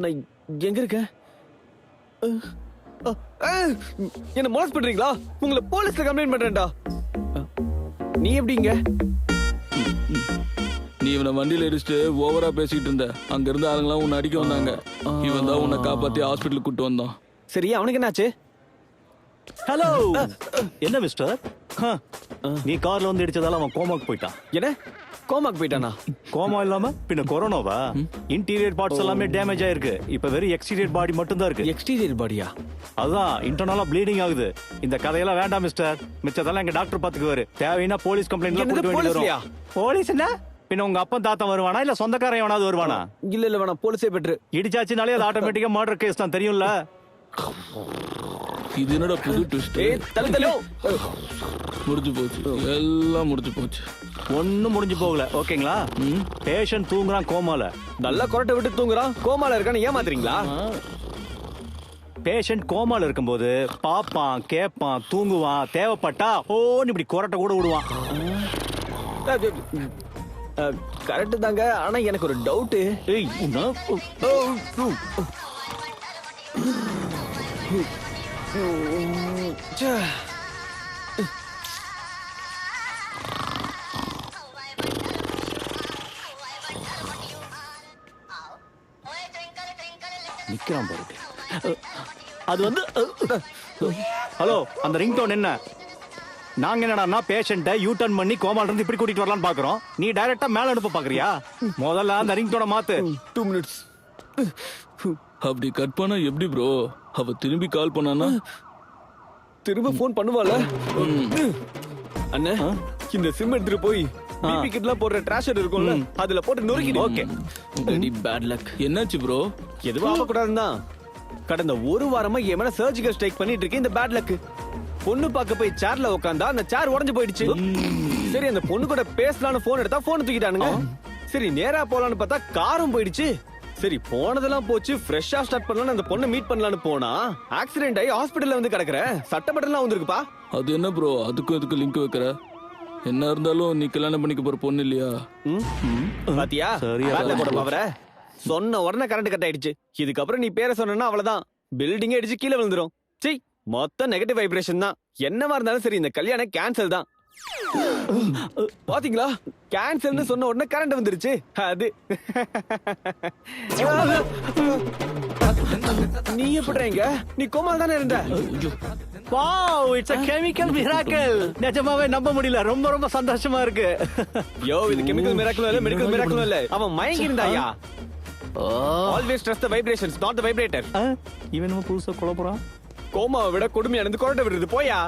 நான் எங்க இருக்கேன்? என்ன மோஸ் பண்றீங்களா? உங்களை போலீஸ்ல கம்ப்ளைண்ட் பண்றேன்டா. நீ எப்படிங்க? நீ இவனை வண்டியில இடிச்சுட்டு ஓவரா பேசிட்டு இருந்த. அங்க இருந்த ஆளுங்களாம் உன்னை அடிக்க வந்தாங்க. இவன் தான் உன்னை காப்பாத்தி ஹாஸ்பிட்டலுக்கு கூட்டு வந்தான். சரி, அவனுக்கு என்னாச்சு? ஹலோ, என்ன மிஸ்டர்? நீ கார்ல வந்து இடிச்சதால அவன் கோமாக்கு போயிட்டான். என்ன கோமாக்கு போயிட்டானா? கோமா இல்லாம பின்ன கொரோனாவா? இன்டீரியர் பார்ட்ஸ் எல்லாமே டேமேஜ் ஆயிருக்கு. இப்ப வெறும் எக்ஸ்டீரியர் பாடி மட்டும் தான் இருக்கு. எக்ஸ்டீரியர் பாடியா? அதுதான் இன்டர்னலா ப்ளீடிங் ஆகுது. இந்த கதையெல்லாம் வேண்டாம் மிஸ்டர். மிச்சதெல்லாம் எங்க டாக்டர் பாத்துக்குவாரு. தேவைன்னா போலீஸ் கம்ப்ளைண்ட்ல என்னது கொடுக்க வேண்டியது போலீஸ்லயா? வரும். போலீஸ் என்ன? பின்ன உங்க அப்பன் தாத்தா வருவானா இல்ல சொந்தக்காரன் எவனாவது வருவானா? இல்ல வேணாம், போலீஸே பெட்ரு. இடிச்சாச்சுனாலே அது ஆட்டோமேட்டிக்கா மர்டர் கேஸ் தான், தெரியும்ல? இது என்னடா புது ட்விஸ்ட்? தலோ முடிஞ்சு போச்சு, எல்லாம் முடிஞ்சு போச்சு. ஒண்ணும் முடிஞ்சு போகல. ஓகேங்களா? பேஷண்ட் தூங்குறான் கோமால. நல்லா கொரட்டை விட்டு தூங்குறான், கோமால இருக்கான்னு ஏமாத்துறீங்களா? பேஷண்ட் கோமால இருக்கும்போது பாப்பான், கேப்பான், தூங்குவான், தேவைப்பட்டா ஓன்னு இப்படி கொரட்டை கூட விடுவான். கரெக்ட் தாங்க, ஆனா எனக்கு ஒரு டவுட். ஏய், நிக்கிறான் பாரு. அது வந்து ஹலோ, அந்த ரிங்டோன் என்ன? நாங்க என்னடா பேஷண்ட்டை யூ டர்ன் பண்ணி கோமால இருந்து இப்படி கூட்டிட்டு வரலாம்னு பாக்குறோம். நீ டைரக்டா மேல அனுப்ப பாக்குறியா? முதல்ல அந்த ரிங்டோனை மாத்து. 2 minutes. அப்படி கட் பண்ணா எப்படி ப்ரோ? அவ திரும்பி கால் பண்ணானா திரும்ப போன் பண்ணுவாள? அண்ணே, இந்த சிம் எடுத்துட்டு போய் பிபி கிட்லாம் போடுற ட்ராஷர் இருக்கும்ல, அதுல போட்டு நொறுக்கிடு. ஓகே. Very bad luck. என்னாச்சு ப்ரோ? எதுவும் ஆகக்கூடாதுன்னு தான் கடந்த ஒரு வாரமா என் மேல சர்ஜிக்கல் ஸ்ட்ரைக் பண்ணிட்டு இருக்கேன். இந்த பேட் லக். பொண்ணு பார்க்க போய் சேர்ல உட்காந்தா அந்த சேர் உடைஞ்சு போயிடுச்சு. சரி, அந்த பொண்ணு கூட பேசலான்னு போன் எடுத்தா போன் தூக்கிட்டானுங்க. சரி, நேரா போலான்னு பார்த்தா காரும் போயிடுச்சு. சரி, போனதெல்லாம் போச்சு, ஃப்ரெஷ்ஷா ஸ்டார்ட் பண்ணலாம்னு அந்த பொண்ணை மீட் பண்ணலான்னு போனா ஆக்சிடென்ட் ஆகி ஹாஸ்பிடல்ல வந்து கிடக்குற. சட்டப்பட்டெல்லாம் வந்திருக்குப்பா. அது என்ன ப்ரோ, அதுக்கும் இதுக்கு லிங்க் வைக்கிற? என்ன இருந்தாலும் நீ கல்யாணம் பண்ணிக்க போற பொண்ணு இல்லையா? பாத்தியா சரியா பேட்ல போட பவர? சொன்ன உடனே கரண்ட் கட் ஆயிடுச்சு. இதுக்கப்புறம் நீ பேரை சொன்னா அவ்வளவுதான், பில்டிங்கே அடிச்சு கீழே விழுந்துரும். சீ, மொத்த நெகட்டிவ் வைப்ரேஷன் தான். என்னவா இருந்தாலும் சரி, இந்த கல்யாணம் கேன்சல் தான். பாத்தீங்களா, கேன்சல்னு சொன்ன உடனே கரண்ட் வந்துருச்சு. அது நீ எப்படிங்க? நீ கோமால தானே இருந்த? Wow, it's a chemical miracle. நிஜமாவே நம்ப முடியல. ரொம்ப ரொம்ப சந்தோஷமா இருக்கு. யோ, இது கெமிக்கல் மிராக்கிள் இல்ல, மெடிக்கல் மிராக்கிள் இல்ல. அவன் மயங்கி இருந்தாயா? Always trust the vibrations, not the vibrator. இவன் நம்ம புதுசா குழப்பறான். கோமாவை விட கொடுமையானது கொரட்டை விடுறது. போயா.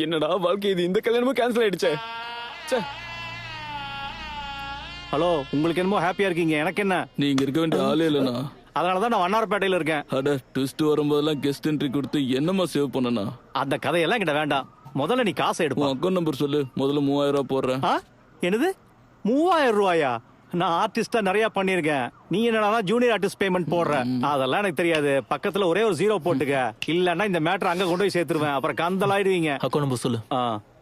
என்னடா வாழ்க்கை இது, இந்த கல்யாணமும் கேன்சல் ஆயிடுச்சே. ஹலோ, உங்களுக்கு என்னமோ ஹாப்பியா இருக்கீங்க, எனக்கு என்ன? நீ இங்க இருக்க வேண்டிய ஆளே இல்லனா. அதனாலதான் நான் வண்ணாரப்பேட்டையில இருக்கேன். அட, ட்விஸ்ட் வரும்போதெல்லாம் கெஸ்ட் என்ட்ரி கொடுத்து என்னமா சேவ் பண்ணனா? அந்த கதையெல்லாம் கிட்ட வேண்டாம். முதல்ல நீ காசை உன் எடுப்போம். அக்கௌண்ட் நம்பர் சொல்லு. முதல்ல 3000 ரூபாய் போடுறேன். என்னது 3000 ரூபாயா? நான் ஆர்டிஸ்டா நிறைய பண்ணிருக்கேன். நீ என்னடா ஜூனியர் ஆர்டிஸ்ட் பேமெண்ட் போடுற? அதெல்லாம் எனக்கு தெரியாது. பக்கத்துல ஒரே ஒரு 0 போட்டுக்க. இல்லன்னா இந்த மேட்டர் அங்க கொண்டு போய் சேர்த்துருவேன். அப்புறம் கந்தலாயிடுவீங்க. அக்கௌண்ட் நம்பர் சொல்லு.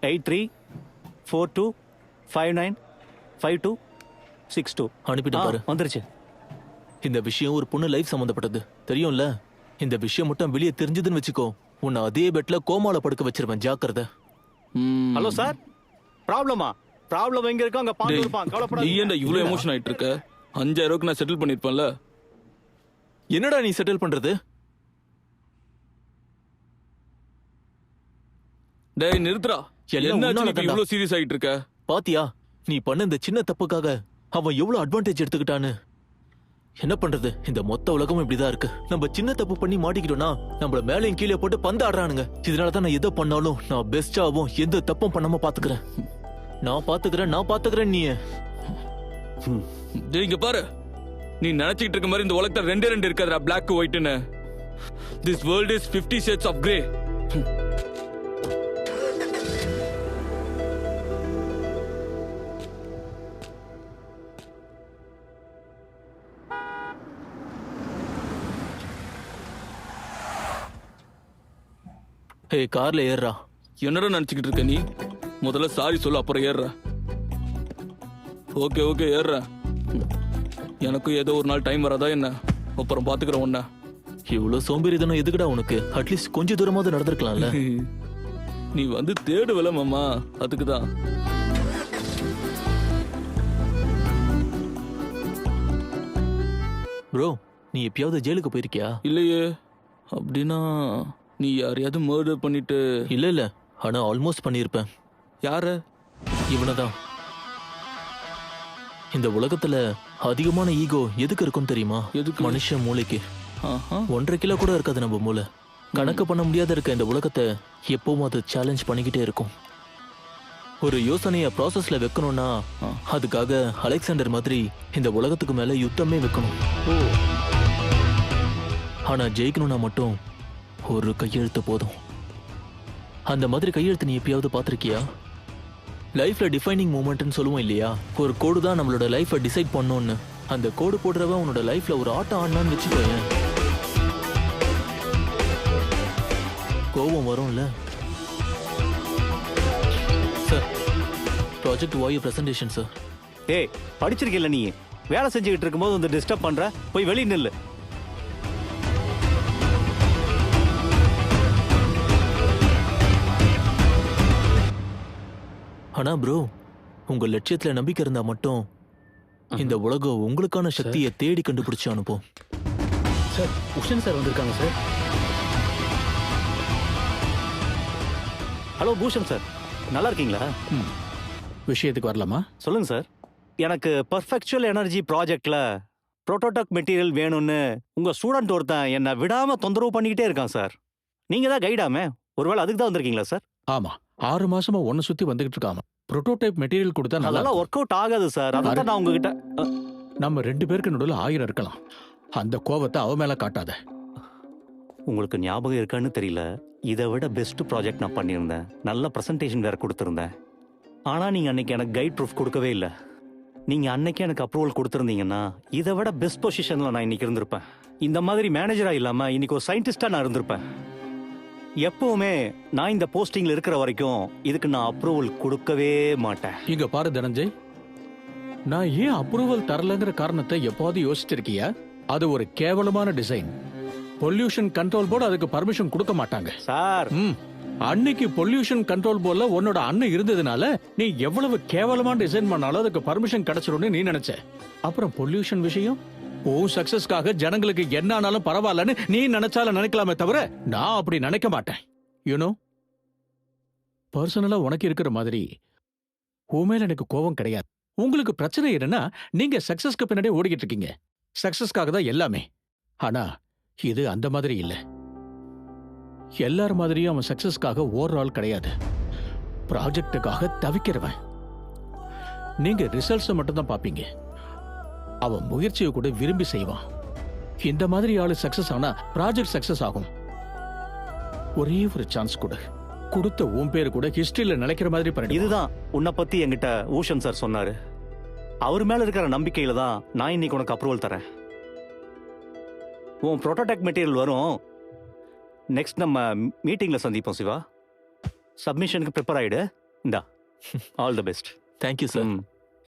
8342595262. அனுப்பிட்டு பாரு. வந்துருச்சு. இந்த விஷயம் ஒரு பொண்ணு லைஃப் சம்பந்தப்பட்டது, தெரியும்ல? இந்த விஷயம் மட்டும் வெளியே தெரிஞ்சதுன்னு வச்சுக்கோ, உன்னை அதே பெட்ல கோமால படுக்க வச்சிருவேன், ஜாக்கிரதை. ஹலோ சார், ப்ராப்ளமா? ப்ராப்ளம் எங்க இருக்கோ அங்க பாத்து இருப்பான். நீ கவலைப்படாதீங்க. ஏன்டா இவ்ளோ எமோஷன் ஆயிட்டு இருக்க? 5000 ரூபாய்க்கு நான் செட்டில் பண்ணிருப்பேன்ல. என்னடா நீ செட்டில் பண்றது? டேய் நிறுத்துடா. எல்லாம் என்னாச்சு உன்னால நீ தான்டா. இவ்ளோ சீரியஸ் ஆயிட்டு இருக்க? பாத்தியா, நீ பண்ண இந்த சின்ன தப்புக்காக அவன் எவ்வளவு அட்வான்டேஜ் எடுத்துக்கிட்டான்னு. என்ன பண்றது, இந்த மொத்த உலகமும் இப்படிதான் இருக்கு. நம்ம சின்ன தப்பு பண்ணி மாட்டிக்கிட்டோம்னா நம்மள மேலையும் கீழே போட்டு பந்து ஆடுறானுங்க. இதனாலதான் நான் எதை பண்ணாலும் நான் பெஸ்டாவும் எந்த தப்பும் பண்ணாம பாத்துக்கிறேன். நான் பாத்துக்கிறேன் நீ. டேய் இங்க பாரு, நீ நினைச்சிட்டு இருக்க மாதிரி இந்த உலகத்துல 2 இருக்காதுடா, Black Whiteன்னு. This world is 50 shades of grey. ஹே, கார்ல ஏறுறா. என்னடா நினைச்சுக்கிட்டு இருக்க நீ? முதல்ல சாரி சொல்லு, அப்புறம் ஏறுற. ஓகே ஏறுற. எனக்கும் ஏதோ ஒரு நாள் டைம் வராதா என்ன? அப்புறம் பாத்துக்கிறேன் உன்ன. இவ்வளவு சோம்பேறித்தனம் எதுக்குடா உனக்கு? அட்லீஸ்ட் கொஞ்ச தூரமாவது நடந்திருக்கலாம்ல. நீ வந்து தேடுவல மாமா, அதுக்குதான். ப்ரோ, நீ எப்பயாவது ஜெயிலுக்கு போயிருக்கியா? இல்லையே. அப்படின்னா நீ யாரையாவது மர்டர் பண்ணிட்டு? இல்ல இல்ல, ஆனா ஆல்மோஸ்ட் பண்ணியிருப்பேன். யார? இவனதான். இந்த உலகத்துல அதிகமான ஈகோ எதுக்கு இருக்கும் தெரியுமா? எதுக்கு? மனுஷன் மூளைக்கு. ஆஹா. 1.5 கிலோ கூட இருக்காது நம்ம மூளை. கணக்கு பண்ண முடியாத இருக்க இந்த உலகத்தை எப்பவும் அது சேலஞ்ச் பண்ணிக்கிட்டே இருக்கும். ஒரு யோசனைய ப்ராசஸ்ல வைக்கணும்னா அதுக்காக அலெக்சாண்டர் மாதிரி இந்த உலகத்துக்கு மேல யுத்தமே வைக்கணும். ஆனா ஜெயிக்கணும்னா மட்டும் ஒரு கையெழுத்து போதும். அந்த மாதிரி கையெழுத்து நீ எப்பயாவது பார்த்திருக்கியா? லைஃப்ல டிஃபைனிங் மூமெண்ட்னு சொல்லுவோம் இல்லையா? ஒரு கோடு தான் நம்மளோட லைஃபை டிசைட் பண்ணோன்னு. அந்த கோடு போடுறவன் உன்னோட லைஃப்ல ஒரு ஆட்டம் ஆடினான்னு வச்சுக்கோயேன், கோபம் வரும்ல. சார், ப்ராஜெக்ட் வாயு பிரசன்டேஷன் சார். ஏய், படிச்சிருக்கல நீ? வேலை செஞ்சுக்கிட்டு இருக்கும்போது வந்து டிஸ்டர்ப் பண்ற. போய் வெளிய நில்லு. ஆனா ப்ரோ, உங்க லட்சியத்துல நம்பிக்கை இருந்தா மட்டும் இந்த உலகம் உங்களுக்கான சக்தியை தேடி கண்டுபிடிச்சு அனுப்பும். சார், உஷன் சார் வந்திருக்காங்க சார். ஹலோ பூஷன் சார், நல்லா இருக்கீங்களா? விஷயத்துக்கு வரலாமா? சொல்லுங்க சார். எனக்கு பர்ஃபெக்சுவல் எனர்ஜி ப்ராஜெக்ட்ல புரோட்டோடைப் மெட்டீரியல் வேணும்னு உங்க ஸ்டூடெண்ட் ஒருத்தன் என்னை விடாம தொந்தரவு பண்ணிக்கிட்டே இருக்கான் சார். நீங்க தான் கைடாமே, ஒருவேளை அதுக்கு தான் வந்திருக்கீங்களா சார்? ஆமா, 6 மாசமா ஒன்னு சுத்தி வந்துகிட்டு இருக்காம. புரோட்டோடைப் மெட்டீரியல் கொடுத்தா நல்லா அதெல்லாம் ஒர்க் அவுட் ஆகாது சார். அதான் நான் உங்ககிட்ட நம்ம 2 பேருக்கு நடுவில் 1000 இருக்கலாம். அந்த கோவத்தை அவ மேல காட்டாத. உங்களுக்கு ஞாபகம் இருக்கான்னு தெரியல, இதை விட பெஸ்ட் ப்ராஜெக்ட் நான் பண்ணியிருந்தேன். நல்ல ப்ரெசன்டேஷன் வேற கொடுத்துருந்தேன். ஆனா நீங்க அன்னைக்கு எனக்கு கைட் ப்ரூஃப் கொடுக்கவே இல்லை. நீங்க அன்னைக்கு எனக்கு அப்ரூவல் கொடுத்துருந்தீங்கன்னா இதை விட பெஸ்ட் பொசிஷன்ல நான் இன்னைக்கு இருந்திருப்பேன். இந்த மாதிரி மேனேஜரா இல்லாம இன்னைக்கு ஒரு சயின்டிஸ்டா நான் இருந்திருப்பேன். எப்பவுமே நான் இந்த போஸ்டிங்ல இருக்கிற வரைக்கும் இதுக்கு நான் அப்ரூவல் கொடுக்கவே மாட்டேன். இங்க பாரு தனஞ்சய், நான் ஏன் அப்ரூவல் தரலங்கிற காரணத்தை எப்போது யோசிச்சிருக்கியா? அது ஒரு கேவலமான டிசைன். பொல்யூஷன் கண்ட்ரோல் போர்டு அதுக்கு பர்மிஷன் கொடுக்க மாட்டாங்க சார். அன்னைக்கு பொல்யூஷன் கண்ட்ரோல் போர்டுல உன்னோட அண்ணன் இருந்ததுனால நீ எவ்வளவு கேவலமான டிசைன் பண்ணாலும் அதுக்கு பர்மிஷன் கிடைச்சிரும்னு நீ நினைச்ச. அப்புறம் பொல்யூஷன் விஷயம் உன் சக்சஸ்க்காக ஜனங்களுக்கு என்ன ஆனாலும் பரவாயில்லன்னு நீ நினைச்சால நினைக்கலாமே தவிர நான் அப்படி நினைக்க மாட்டேன். யூனோ, பர்சனலா உனக்கு இருக்கிற மாதிரி உன் மேல எனக்கு கோபம் கிடையாது. உங்களுக்கு பிரச்சனை என்னன்னா, நீங்க சக்சஸ்க்கு பின்னாடியே ஓடிக்கிட்டு இருக்கீங்க. சக்சஸ்க்காக தான் எல்லாமே. ஆனா இது அந்த மாதிரி இல்ல. எல்லார் மாதிரியும் அவன் சக்சஸ்க்காக ஓடுற ஆள் கிடையாது. ப்ராஜெக்டுக்காக தவிக்கிறவன். நீங்க ரிசல்ட்ஸ் மட்டும் தான் பாப்பீங்க. அவன் முயற்சியை கூட விரும்பி செய்வான். இந்த மாதிரி ஆளு சக்சஸ் ஆனா ப்ராஜெக்ட் சக்சஸ் ஆகும். ஒரே ஒரு சான்ஸ் கூட கொடுத்த உன் பேரு கூட ஹிஸ்டரியில நிலைக்கிற மாதிரி பண்ணி. இதுதான் உன்னை பத்தி என்கிட்ட ஊஷன் சார் சொன்னாரு. அவர் மேல இருக்கிற நம்பிக்கையில தான் நான் இன்னைக்கு உனக்கு அப்ரூவல் தரேன். உன் புரோட்டோடைப் மெட்டீரியல் வரும். நெக்ஸ்ட் நம்ம மீட்டிங்ல சந்திப்போம் சிவா. சப்மிஷனுக்கு ப்ரிப்பேர் ஆயிடு. இந்தா, all the best. Thank you sir.